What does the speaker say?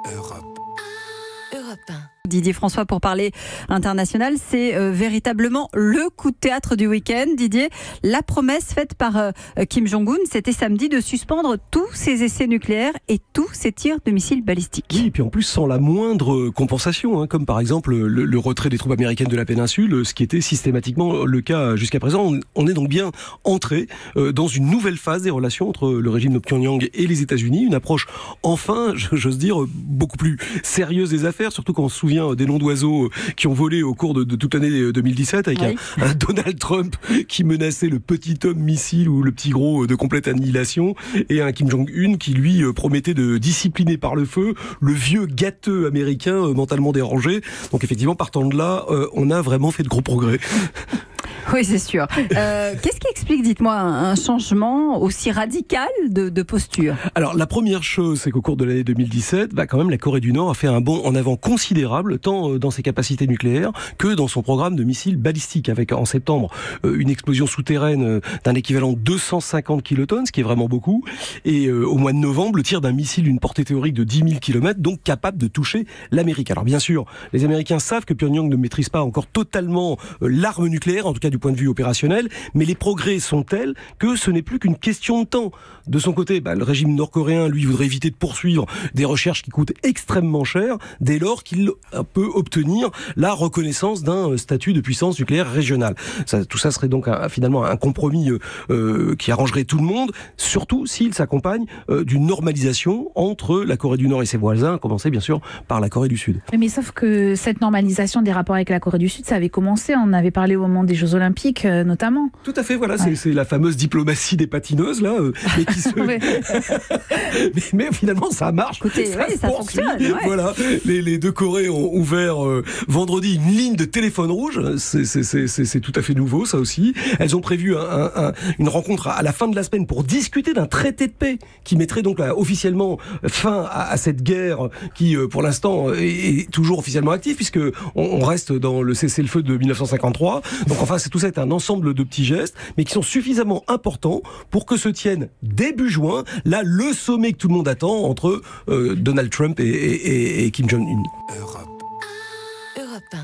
Europe 1. Didier François pour parler international, c'est véritablement le coup de théâtre du week-end. Didier, la promesse faite par Kim Jong-un, c'était samedi de suspendre tous ses essais nucléaires et tous ses tirs de missiles balistiques. Oui, et puis en plus sans la moindre compensation, comme par exemple le retrait des troupes américaines de la péninsule, ce qui était systématiquement le cas jusqu'à présent. On est donc bien entré dans une nouvelle phase des relations entre le régime de Pyongyang et les États-Unis, une approche enfin, j'ose dire, beaucoup plus sérieuse des affaires, surtout quand on se souvient des noms d'oiseaux qui ont volé au cours de toute l'année 2017 avec un Donald Trump qui menaçait le petit homme missile ou le petit gros de complète annihilation, et un Kim Jong-un qui lui promettait de discipliner par le feu le vieux gâteux américain mentalement dérangé. Donc effectivement, partant de là, on a vraiment fait de gros progrès. Oui, c'est sûr. Qu'est-ce qui explique, dites-moi, un changement aussi radical de posture ? Alors, la première chose, c'est qu'au cours de l'année 2017, quand même, la Corée du Nord a fait un bond en avant considérable, tant dans ses capacités nucléaires que dans son programme de missiles balistiques, avec en septembre une explosion souterraine d'un équivalent de 250 kilotonnes, ce qui est vraiment beaucoup, et au mois de novembre, le tir d'un missile d'une portée théorique de 10 000 km, donc capable de toucher l'Amérique. Alors bien sûr, les Américains savent que Pyongyang ne maîtrise pas encore totalement l'arme nucléaire, en tout cas du point de vue opérationnel, mais les progrès sont tels que ce n'est plus qu'une question de temps. De son côté, le régime nord-coréen, lui, voudrait éviter de poursuivre des recherches qui coûtent extrêmement cher, dès lors qu'il peut obtenir la reconnaissance d'un statut de puissance nucléaire régionale. Tout ça serait donc finalement un compromis qui arrangerait tout le monde, surtout s'il s'accompagne d'une normalisation entre la Corée du Nord et ses voisins, à commencer bien sûr par la Corée du Sud. Mais sauf que cette normalisation des rapports avec la Corée du Sud, ça avait commencé, on en avait parlé au moment des Jeux Olympiques notamment. Tout à fait, voilà, c'est la fameuse diplomatie des patineuses là, mais qui se... mais finalement ça marche. Écoutez, ça fonctionne. Ouais. Voilà, les deux Corées ont ouvert vendredi une ligne de téléphone rouge. C'est tout à fait nouveau, ça aussi. Elles ont prévu une rencontre à la fin de la semaine pour discuter d'un traité de paix qui mettrait donc officiellement fin à cette guerre qui, pour l'instant, est toujours officiellement active puisque on reste dans le cessez-le-feu de 1953. Donc enfin, tout ça est un ensemble de petits gestes, mais qui sont suffisamment importants pour que se tienne début juin, là, le sommet que tout le monde attend entre Donald Trump et Kim Jong-un. Europe 1.